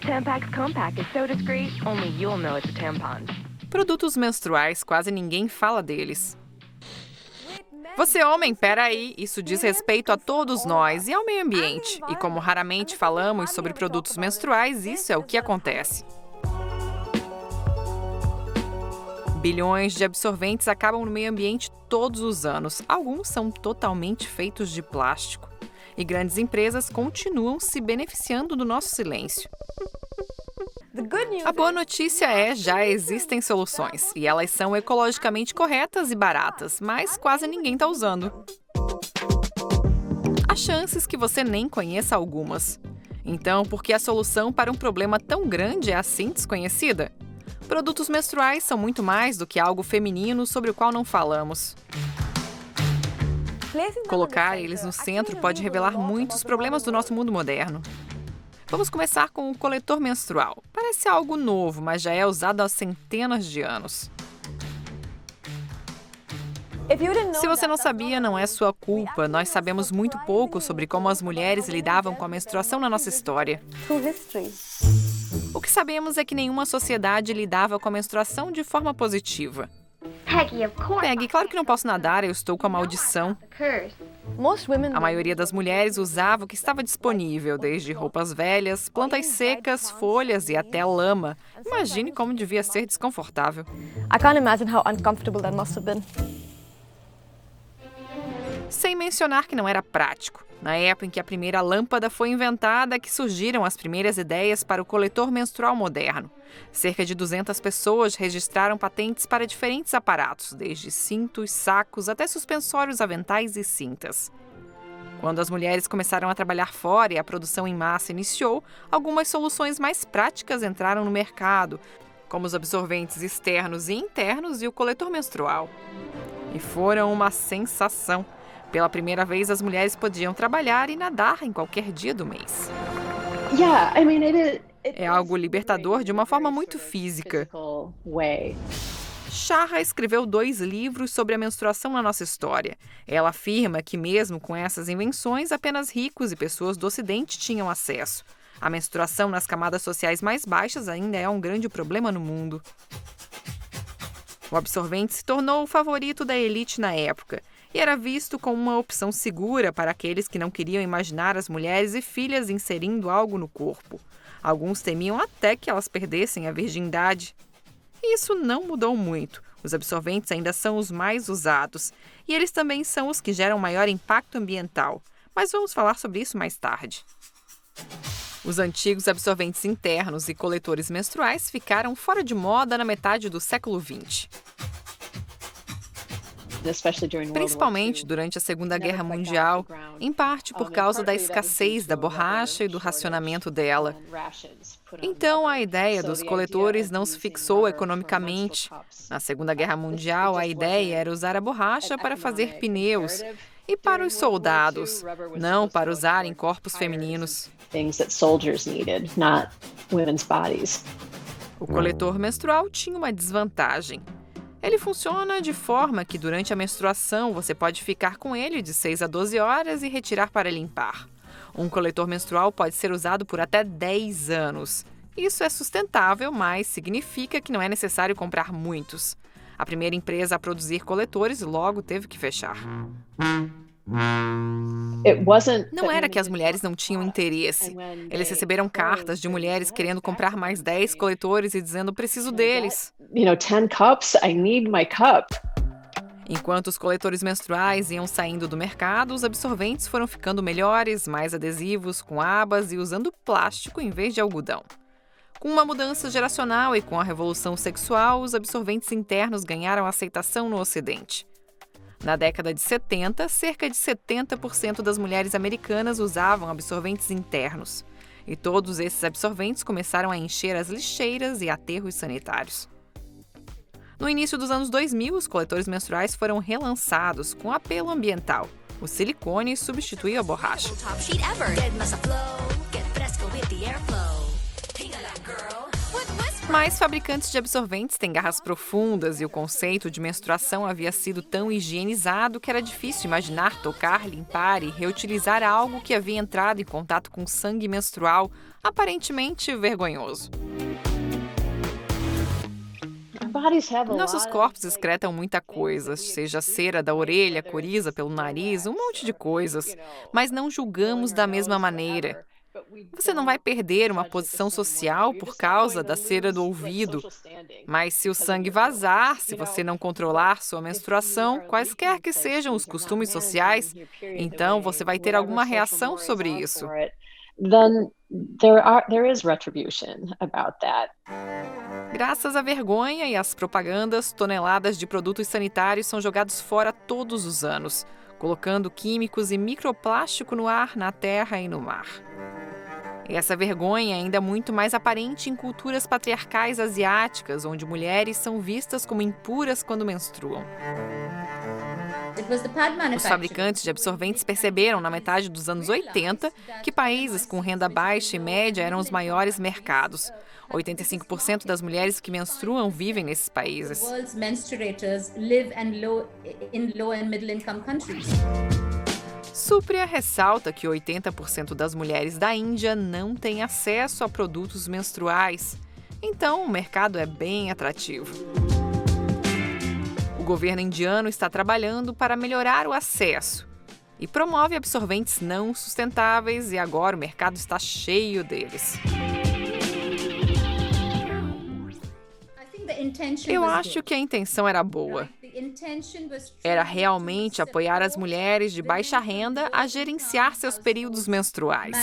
Tampax Compact is so discreet, only you'll know it's a tampon. Produtos menstruais, quase ninguém fala deles. Você, homem, peraí, isso diz respeito a todos nós e ao meio ambiente. E como raramente falamos sobre produtos menstruais, isso é o que acontece. Bilhões de absorventes acabam no meio ambiente todos os anos. Alguns são totalmente feitos de plástico. E grandes empresas continuam se beneficiando do nosso silêncio. A boa notícia é, já existem soluções. E elas são ecologicamente corretas e baratas, mas quase ninguém está usando. Há chances que você nem conheça algumas. Então, por que a solução para um problema tão grande é assim desconhecida? Produtos menstruais são muito mais do que algo feminino sobre o qual não falamos. Colocar eles no centro pode revelar muitos problemas do nosso mundo moderno. Vamos começar com o coletor menstrual. Parece algo novo, mas já é usado há centenas de anos. Se você não sabia, não é sua culpa. Nós sabemos muito pouco sobre como as mulheres lidavam com a menstruação na nossa história. O que sabemos é que nenhuma sociedade lidava com a menstruação de forma positiva. Peggy, claro que não posso nadar, eu estou com a maldição. A maioria das mulheres usava o que estava disponível, desde roupas velhas, plantas secas, folhas e até lama. Imagine como devia ser desconfortável. I can't imagine how uncomfortable that must have been. Sem mencionar que não era prático. Na época em que a primeira lâmpada foi inventada, que surgiram as primeiras ideias para o coletor menstrual moderno. Cerca de 200 pessoas registraram patentes para diferentes aparatos, desde cintos, sacos até suspensórios, aventais e cintas. Quando as mulheres começaram a trabalhar fora e a produção em massa iniciou, algumas soluções mais práticas entraram no mercado, como os absorventes externos e internos e o coletor menstrual. E foram uma sensação. Pela primeira vez, as mulheres podiam trabalhar e nadar em qualquer dia do mês. É algo libertador de uma forma muito física. Sharra escreveu 2 livros sobre a menstruação na nossa história. Ela afirma que, mesmo com essas invenções, apenas ricos e pessoas do Ocidente tinham acesso. A menstruação nas camadas sociais mais baixas ainda é um grande problema no mundo. O absorvente se tornou o favorito da elite na época e era visto como uma opção segura para aqueles que não queriam imaginar as mulheres e filhas inserindo algo no corpo. Alguns temiam até que elas perdessem a virgindade. E isso não mudou muito. Os absorventes ainda são os mais usados e eles também são os que geram maior impacto ambiental. Mas vamos falar sobre isso mais tarde. Os antigos absorventes internos e coletores menstruais ficaram fora de moda na metade do século XX. Principalmente durante a Segunda Guerra Mundial, em parte por causa da escassez da borracha e do racionamento dela. Então, a ideia dos coletores não se fixou economicamente. Na Segunda Guerra Mundial, a ideia era usar a borracha para fazer pneus e para os soldados, não para usar em corpos femininos. O coletor menstrual tinha uma desvantagem. Ele funciona de forma que durante a menstruação você pode ficar com ele de 6 a 12 horas e retirar para limpar. Um coletor menstrual pode ser usado por até 10 anos. Isso é sustentável, mas significa que não é necessário comprar muitos. A primeira empresa a produzir coletores logo teve que fechar. Não era que as mulheres não tinham interesse. Eles receberam cartas de mulheres querendo comprar mais 10 coletores e dizendo: preciso deles. 10 cups, I need my cup. Enquanto os coletores menstruais iam saindo do mercado, os absorventes foram ficando melhores, mais adesivos, com abas e usando plástico em vez de algodão. Com uma mudança geracional e com a revolução sexual, os absorventes internos ganharam aceitação no Ocidente. Na década de 70, cerca de 70% das mulheres americanas usavam absorventes internos. E todos esses absorventes começaram a encher as lixeiras e aterros sanitários. No início dos anos 2000, os coletores menstruais foram relançados com apelo ambiental. O silicone substituiu a borracha. Mas fabricantes de absorventes têm garras profundas e o conceito de menstruação havia sido tão higienizado que era difícil imaginar tocar, limpar e reutilizar algo que havia entrado em contato com sangue menstrual, aparentemente vergonhoso. Nossos corpos excretam muita coisa, seja cera da orelha, coriza pelo nariz, um monte de coisas, mas não julgamos da mesma maneira. Você não vai perder uma posição social por causa da cera do ouvido, mas se o sangue vazar, se você não controlar sua menstruação, quaisquer que sejam os costumes sociais, então você vai ter alguma reação sobre isso. Then there is retribution about that. Graças à vergonha e às propagandas, toneladas de produtos sanitários são jogados fora todos os anos, colocando químicos e microplástico no ar, na terra e no mar. Essa vergonha é ainda muito mais aparente em culturas patriarcais asiáticas, onde mulheres são vistas como impuras quando menstruam. Os fabricantes de absorventes perceberam na metade dos anos 80 que países com renda baixa e média eram os maiores mercados. 85% das mulheres que menstruam vivem nesses países. Supriya ressalta que 80% das mulheres da Índia não têm acesso a produtos menstruais. Então, o mercado é bem atrativo. O governo indiano está trabalhando para melhorar o acesso e promove absorventes não sustentáveis e agora o mercado está cheio deles. Eu acho que a intenção era boa. Era realmente apoiar as mulheres de baixa renda a gerenciar seus períodos menstruais.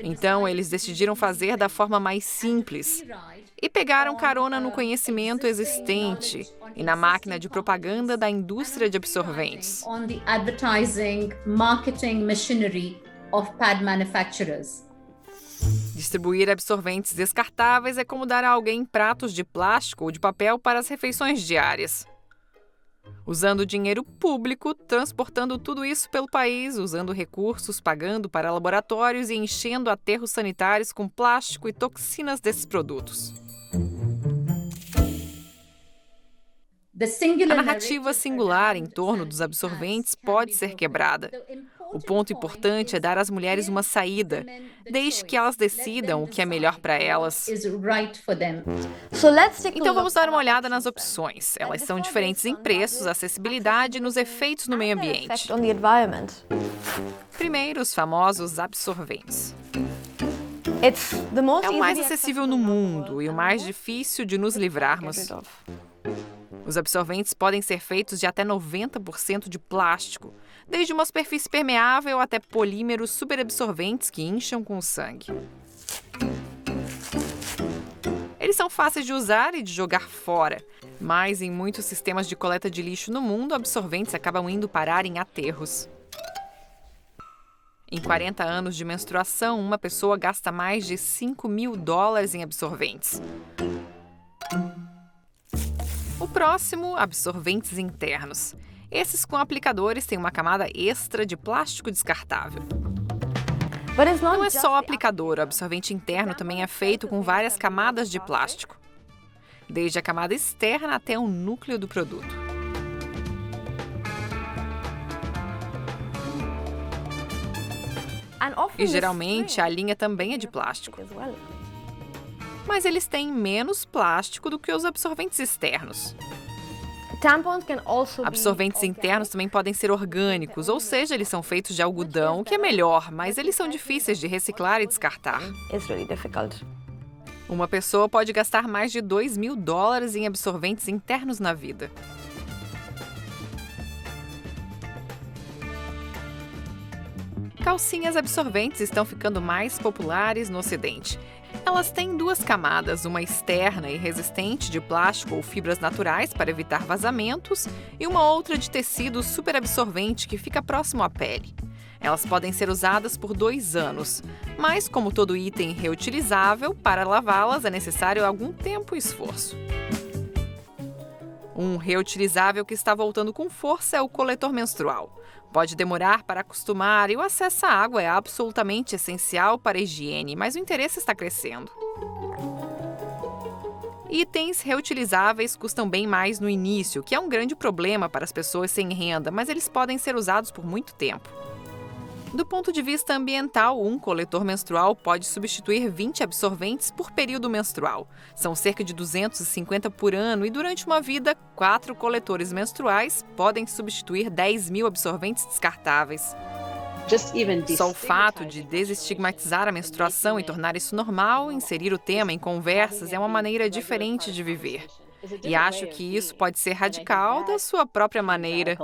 Então, eles decidiram fazer da forma mais simples e pegaram carona no conhecimento existente e na máquina de propaganda da indústria de absorventes. Distribuir absorventes descartáveis é como dar a alguém pratos de plástico ou de papel para as refeições diárias. Usando dinheiro público, transportando tudo isso pelo país, usando recursos, pagando para laboratórios e enchendo aterros sanitários com plástico e toxinas desses produtos. A narrativa singular em torno dos absorventes pode ser quebrada. O ponto importante é dar às mulheres uma saída, desde que elas decidam o que é melhor para elas. Então vamos dar uma olhada nas opções. Elas são diferentes em preços, acessibilidade e nos efeitos no meio ambiente. Primeiro, os famosos absorventes. É o mais acessível no mundo e o mais difícil de nos livrarmos. Os absorventes podem ser feitos de até 90% de plástico, desde uma superfície permeável até polímeros superabsorventes que incham com o sangue. Eles são fáceis de usar e de jogar fora, mas em muitos sistemas de coleta de lixo no mundo, absorventes acabam indo parar em aterros. Em 40 anos de menstruação, uma pessoa gasta mais de $5.000 em absorventes. O próximo, absorventes internos. Esses com aplicadores têm uma camada extra de plástico descartável. Não é só o aplicador, o absorvente interno também é feito com várias camadas de plástico, desde a camada externa até o núcleo do produto. E geralmente a linha também é de plástico. Mas eles têm menos plástico do que os absorventes externos. Absorventes internos também podem ser orgânicos, ou seja, eles são feitos de algodão, o que é melhor, mas eles são difíceis de reciclar e descartar. Uma pessoa pode gastar mais de $2.000 em absorventes internos na vida. Calcinhas absorventes estão ficando mais populares no Ocidente. Elas têm duas camadas, uma externa e resistente de plástico ou fibras naturais para evitar vazamentos e uma outra de tecido superabsorvente que fica próximo à pele. Elas podem ser usadas por 2 anos, mas como todo item reutilizável, para lavá-las é necessário algum tempo e esforço. Um reutilizável que está voltando com força é o coletor menstrual. Pode demorar para acostumar e o acesso à água é absolutamente essencial para a higiene, mas o interesse está crescendo. Itens reutilizáveis custam bem mais no início, que é um grande problema para as pessoas sem renda, mas eles podem ser usados por muito tempo. Do ponto de vista ambiental, um coletor menstrual pode substituir 20 absorventes por período menstrual. São cerca de 250 por ano e, durante uma vida, 4 coletores menstruais podem substituir 10.000 absorventes descartáveis. Só o fato de desestigmatizar a menstruação e tornar isso normal, inserir o tema em conversas, é uma maneira diferente de viver. E acho que isso pode ser radical da sua própria maneira.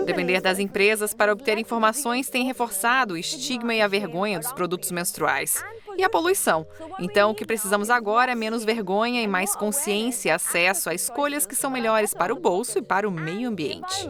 Depender das empresas para obter informações tem reforçado o estigma e a vergonha dos produtos menstruais. E a poluição. Então, o que precisamos agora é menos vergonha e mais consciência e acesso a escolhas que são melhores para o bolso e para o meio ambiente.